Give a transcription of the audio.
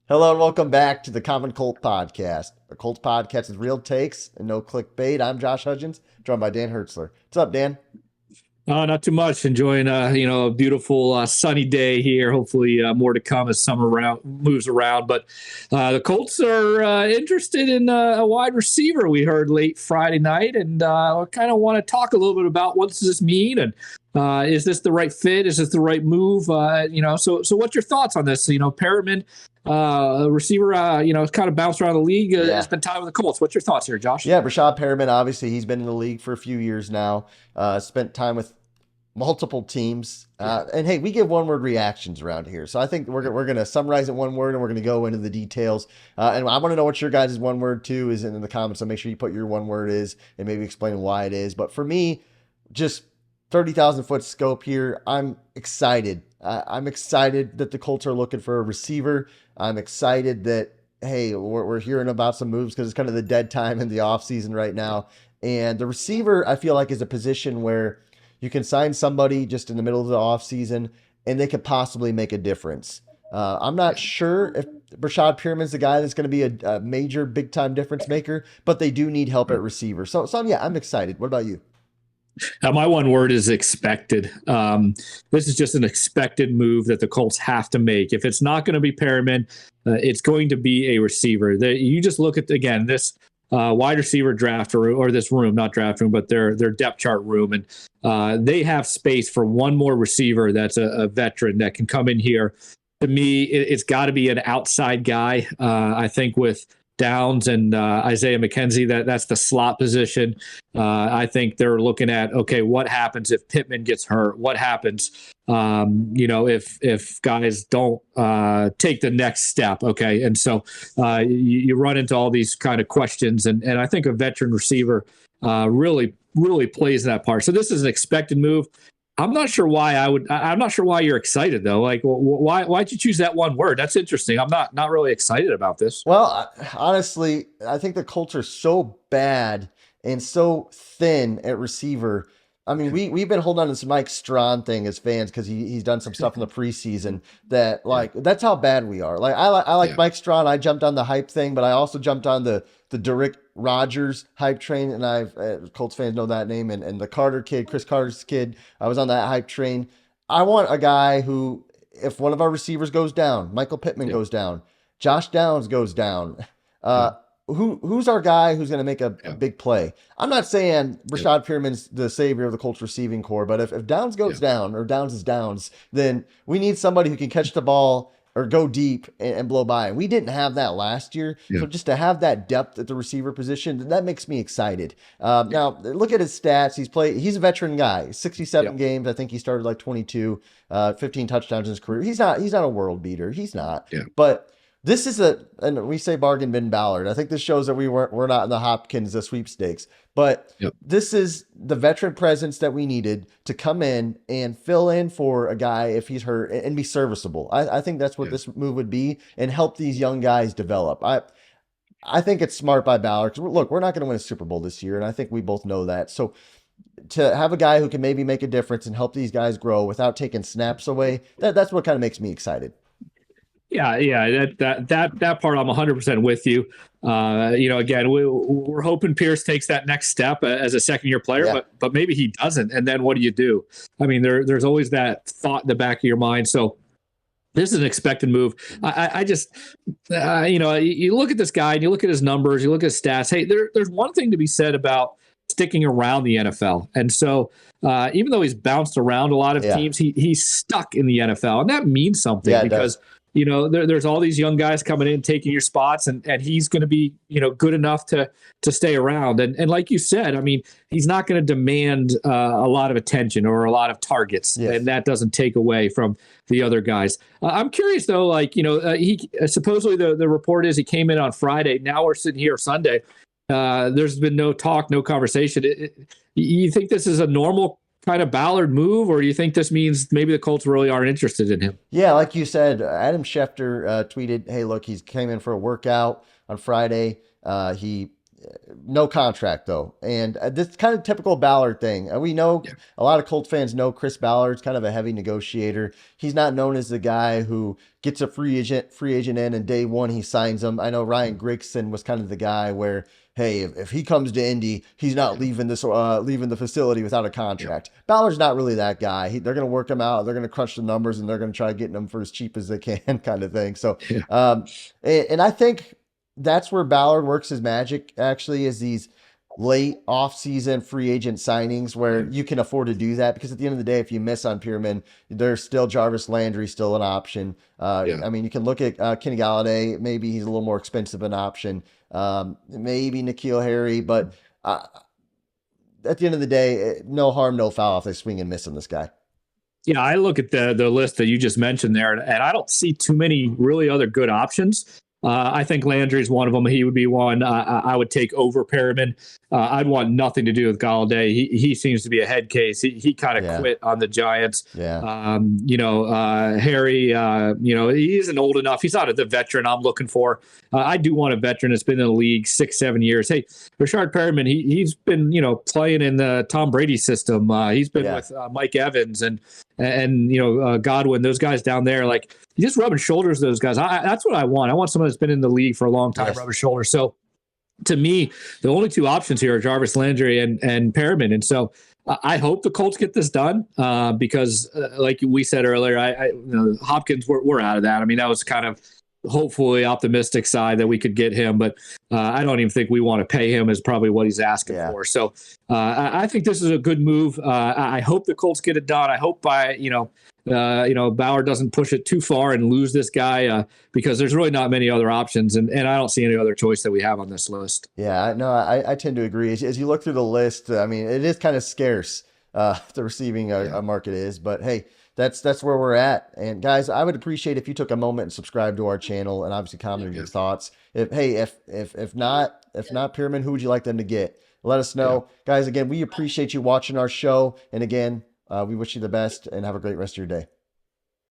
Hello and welcome back to the Common Colt Podcast. The Colts Podcast is real takes and no clickbait. I'm Josh Hudgens, joined by Dan Hertzler. What's up, Dan? Not too much. Enjoying, a beautiful sunny day here. Hopefully, more to come as summer moves around. But the Colts are interested in a wide receiver. We heard late Friday night, and I kind of want to talk a little bit about what does this mean, and is this the right fit? Is this the right move? So what's your thoughts on this? Perriman, receiver, has kind of bounced around the league. Spent time with the Colts. What's your thoughts here, Josh? Yeah, Breshad Perriman, obviously, he's been in the league for a few years now. Spent time with multiple teams. And hey, we give one-word reactions around here. So I think we're going to summarize it one word and we're going to go into the details. And I want to know what your guys' one word too is in the comments. So make sure you put your one word is and maybe explain why it is. But for me, just 30,000 foot scope here. I'm excited. I'm excited that the Colts are looking for a receiver. I'm excited that, hey, we're hearing about some moves because it's kind of the dead time in the offseason right now. And the receiver, I feel like, is a position where you can sign somebody just in the middle of the offseason and they could possibly make a difference. I'm not sure if Breshad Perriman's the guy that's going to be a major big-time difference maker, but they do need help at receiver. So yeah, I'm excited. What about you? My one word is expected. This is just an expected move that the Colts have to make. If it's not going to be Periman, it's going to be a receiver. You just look at, again, this wide receiver draft or this room, not draft room, but their depth chart room. And they have space for one more receiver that's a veteran that can come in here. To me, it's got to be an outside guy. I think with Downs and Isaiah McKenzie, that's the slot position. I think they're looking at, okay, what happens if Pittman gets hurt? What happens, if guys don't take the next step? Okay, and so you run into all these kind of questions, and I think a veteran receiver really plays that part. So this is an expected move. I'm not sure why I'm not sure why you're excited though. Like, why'd you choose that one word? That's interesting. I'm not really excited about this. Well, honestly, I think the Colts are so bad and so thin at receiver. I mean, we've been holding on to this Mike Strawn thing as fans because he's done some stuff in the preseason that that's how bad we are. Like I like Mike Strawn. I jumped on the hype thing, but I also jumped on the Derrick Rogers hype train, and Colts fans know that name, and the Carter kid, Chris Carter's kid. I was on that hype train. I want a guy who, if one of our receivers goes down, Michael Pittman goes down, Josh Downs goes down. Who's our guy who's going to make a big play? I'm not saying Breshad Perriman's the savior of the Colts receiving core, but if Downs goes down or Downs is Downs, then we need somebody who can catch the ball or go deep and blow by. We didn't have that last year. So just to have that depth at the receiver position, that makes me excited. Now look at his stats. He's a veteran guy, 67 games. I think he started like 22, 15 touchdowns in his career. He's not a world beater. He's not, but this is and we say bargain bin Ballard. I think this shows that we're not in the Hopkins sweepstakes, but this is the veteran presence that we needed to come in and fill in for a guy if he's hurt and be serviceable. I think that's what this move would be and help these young guys develop. I think it's smart by Ballard. Look, we're not going to win a Super Bowl this year, and I think we both know that. So to have a guy who can maybe make a difference and help these guys grow without taking snaps away, that's what kind of makes me excited. Yeah, that part I'm 100% with you. Again, we're hoping Pierce takes that next step as a second-year player, but maybe he doesn't. And then what do? I mean, there's always that thought in the back of your mind. So this is an expected move. I just, you look at this guy and you look at his numbers, you look at his stats. Hey, there's one thing to be said about sticking around the NFL. And so even though he's bounced around a lot of teams, he's stuck in the NFL. And that means something because there's all these young guys coming in, taking your spots, and he's going to be, good enough to stay around. And like you said, I mean, he's not going to demand a lot of attention or a lot of targets, and that doesn't take away from the other guys. I'm curious though, he supposedly the report is he came in on Friday. Now we're sitting here Sunday. There's been no talk, no conversation. You think this is a normal kind of Ballard move, or do you think this means maybe the Colts really aren't interested in him? Yeah, like you said, Adam Schefter tweeted, hey, look, he's came in for a workout on Friday. He no contract though. And this is kind of typical Ballard thing. We know a lot of Colts fans know Chris Ballard's kind of a heavy negotiator. He's not known as the guy who gets a free agent in and day one he signs them. I know Ryan Grigson was kind of the guy where, hey, if he comes to Indy, he's not leaving leaving the facility without a contract. Ballard's not really that guy. They're going to work him out. They're going to crunch the numbers and they're going to try getting him for as cheap as they can, kind of thing. So, and I think that's where Ballard works his magic, actually, is these late off-season free agent signings where you can afford to do that, because at the end of the day, if you miss on Periman, there's still Jarvis Landry still an option. I mean, you can look at Kenny Galladay. Maybe he's a little more expensive an option. Maybe N'Keal Harry, but at the end of the day, no harm, no foul if they swing and miss on this guy. Yeah, I look at the list that you just mentioned there, and I don't see too many really other good options. I think Landry is one of them. He would be one I would take over Periman. I'd want nothing to do with Galladay. He seems to be a head case. He kind of quit on the Giants. Harry, he isn't old enough. He's not the veteran I'm looking for. I do want a veteran that's been in the league 6-7 years. Hey, Breshad Perriman, he's been, playing in the Tom Brady system. He's been with Mike Evans and Godwin, those guys down there. Like, he's just rubbing shoulders with those guys. That's what I want. I want someone that's been in the league for a long time, rubbing shoulders. So to me, the only two options here are Jarvis Landry and Periman. And so I hope the Colts get this done because like we said earlier, Hopkins, we're out of that. I mean, that was kind of hopefully optimistic side that we could get him, but I don't even think we want to pay him is probably what he's asking for. So I think this is a good move. I hope the Colts get it done. I hope Ballard doesn't push it too far and lose this guy because there's really not many other options. And I don't see any other choice that we have on this list. Yeah, no, I tend to agree. As you look through the list, I mean, it is kind of scarce, the receiving market is, but hey, that's where we're at. And guys, I would appreciate if you took a moment and subscribe to our channel and obviously comment your thoughts. If not Periman, who would you like them to get? Let us know. Guys, again, we appreciate you watching our show. And again, we wish you the best and have a great rest of your day.